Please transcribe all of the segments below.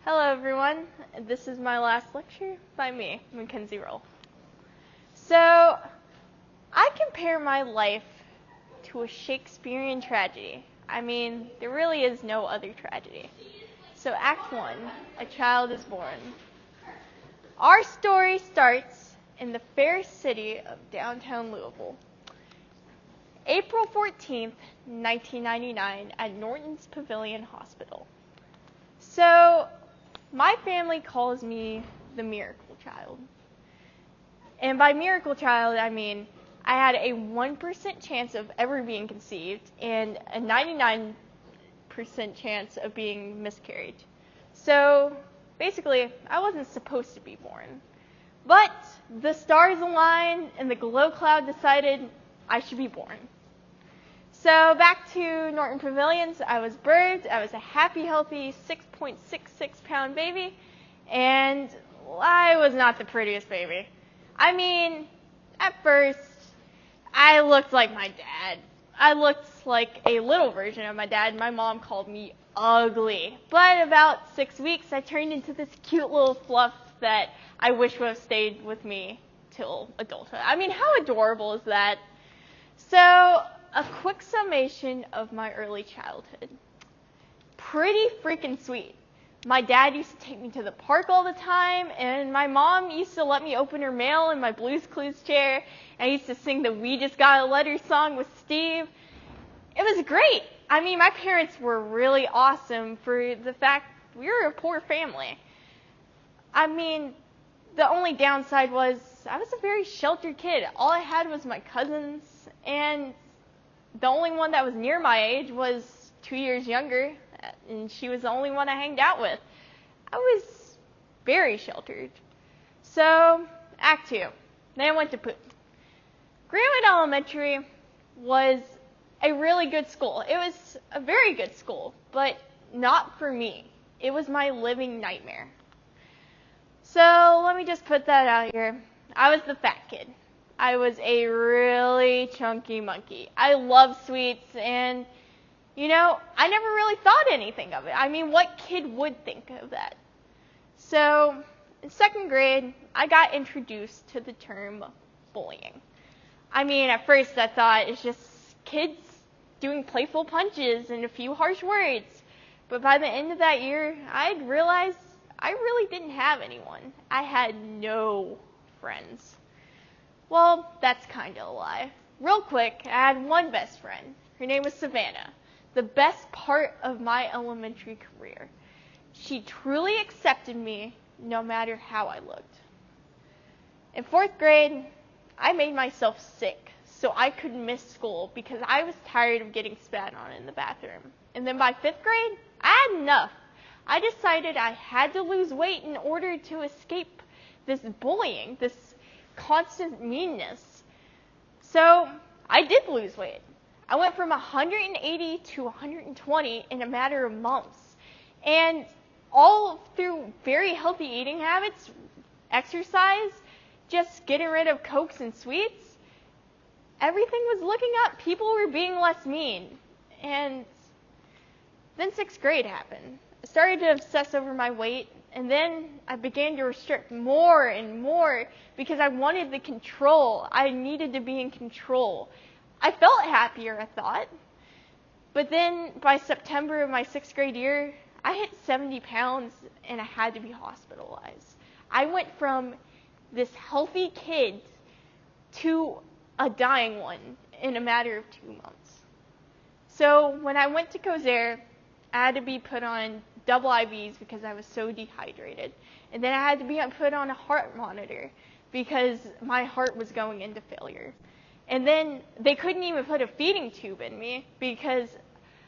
Hello everyone, this is my last lecture by me, Mackenzie Roll. So, I compare my life to a Shakespearean tragedy. I mean, there really is no other tragedy. So Act 1, a child is born. Our story starts in the fair city of downtown Louisville. April 14th, 1999 at Norton's Pavilion Hospital. So, my family calls me the miracle child. And by miracle child, I mean I had a 1% chance of ever being conceived and a 99% chance of being miscarried. So basically, I wasn't supposed to be born. But the stars aligned and the glow cloud decided I should be born. So back to Norton Pavilions, I was birthed. I was a happy, healthy 6.66-pound baby, and I was not the prettiest baby. I mean, at first, I looked like my dad. I looked like a little version of my dad. My mom called me ugly. But about 6 weeks, I turned into this cute little fluff that I wish would have stayed with me till adulthood. I mean, how adorable is that? So, a quick summation of my early childhood. Pretty freaking sweet. My dad used to take me to the park all the time, and my mom used to let me open her mail in my Blue's Clues chair. I used to sing the We Just Got a Letter song with Steve. It was great. I mean, my parents were really awesome for the fact we were a poor family. I mean, the only downside was I was a very sheltered kid. All I had was my cousins, and the only one that was near my age was 2 years younger, and she was the only one I hanged out with. I was very sheltered. So, Act 2. Then I went to Putin. Greenwood Elementary was a really good school. It was a very good school, but not for me. It was my living nightmare. So, let me just put that out here. I was the fat kid. I was a really chunky monkey. I love sweets, and, I never really thought anything of it. I mean, what kid would think of that? So, in second grade, I got introduced to the term bullying. I mean, at first I thought it's just kids doing playful punches and a few harsh words. But by the end of that year, I'd realized I really didn't have anyone. I had no friends. Well, that's kind of a lie. Real quick, I had one best friend. Her name was Savannah, the best part of my elementary career. She truly accepted me no matter how I looked. In fourth grade, I made myself sick so I could miss school because I was tired of getting spat on in the bathroom. And then by fifth grade, I had enough. I decided I had to lose weight in order to escape this bullying, this constant meanness. So I did lose weight. I went from 180 to 120 in a matter of months. And all through very healthy eating habits, exercise, just getting rid of Cokes and sweets, everything was looking up. People were being less mean. And then sixth grade happened. I started to obsess over my weight. And then I began to restrict more and more because I wanted the control. I needed to be in control. I felt happier, I thought. But then by September of my sixth grade year, I hit 70 pounds and I had to be hospitalized. I went from this healthy kid to a dying one in a matter of 2 months. So when I went to Kosare, I had to be put on double IVs because I was so dehydrated. And then I had to be put on a heart monitor because my heart was going into failure. And then they couldn't even put a feeding tube in me because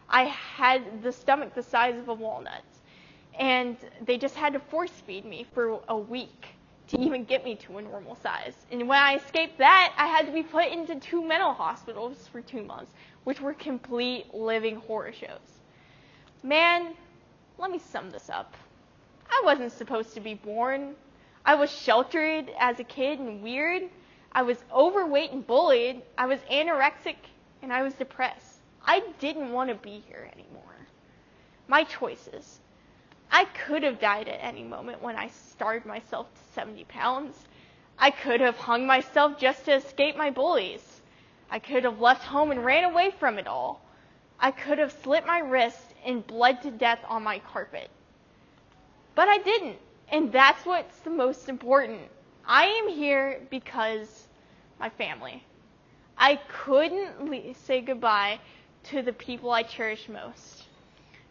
I had the stomach the size of a walnut. And they just had to force feed me for a week to even get me to a normal size. And when I escaped that, I had to be put into 2 mental hospitals for 2 months, which were complete living horror shows. Man, let me sum this up. I wasn't supposed to be born. I was sheltered as a kid and weird. I was overweight and bullied. I was anorexic and I was depressed. I didn't want to be here anymore. My choices. I could have died at any moment when I starved myself to 70 pounds. I could have hung myself just to escape my bullies. I could have left home and ran away from it all. I could have slit my wrist and bled to death on my carpet. But I didn't, and that's what's the most important. I am here because my family. I couldn't say goodbye to the people I cherish most.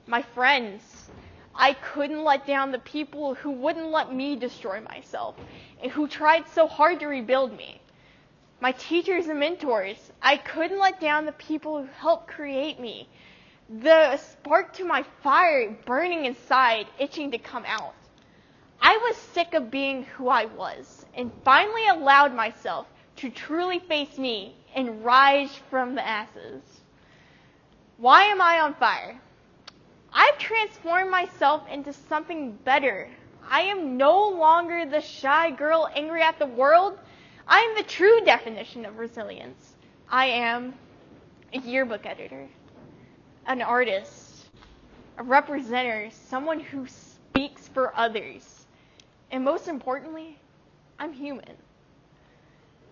My friends. I couldn't let down the people who wouldn't let me destroy myself and who tried so hard to rebuild me. My teachers and mentors. I couldn't let down the people who helped create me. The spark to my fire burning inside, itching to come out. I was sick of being who I was and finally allowed myself to truly face me and rise from the ashes. Why am I on fire? I've transformed myself into something better. I am no longer the shy girl angry at the world. I am the true definition of resilience. I am a yearbook editor, an artist, a representative, someone who speaks for others. And most importantly, I'm human.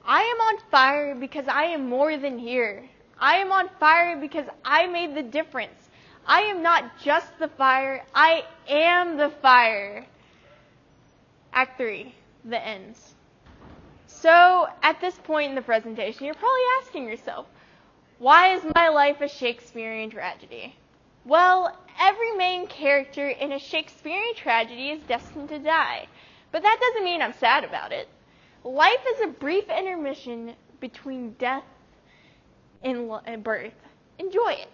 I am on fire because I am more than here. I am on fire because I made the difference. I am not just the fire, I am the fire. Act 3, the ends. So, at this point in the presentation, you're probably asking yourself, why is my life a Shakespearean tragedy? Well, every main character in a Shakespearean tragedy is destined to die. But that doesn't mean I'm sad about it. Life is a brief intermission between death and birth. Enjoy it.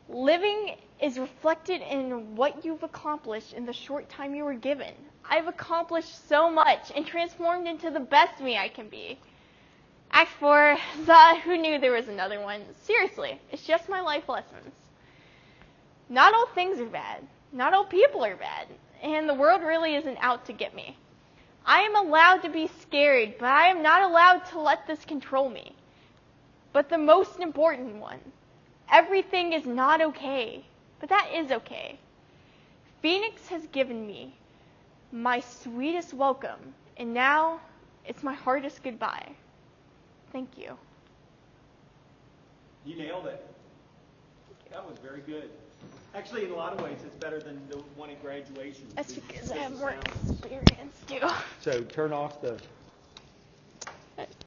Living is reflected in what you've accomplished in the short time you were given. I've accomplished so much and transformed into the best me I can be. Act 4, who knew there was another one? Seriously, it's just my life lessons. Not all things are bad. Not all people are bad. And the world really isn't out to get me. I am allowed to be scared, but I am not allowed to let this control me. But the most important one, everything is not okay, but that is okay. Phoenix has given me my sweetest welcome, and now it's my hardest goodbye. Thank you. You nailed it. That was very good. Actually, in a lot of ways, it's better than the one at graduation. That's because I have more experience, too. So turn off the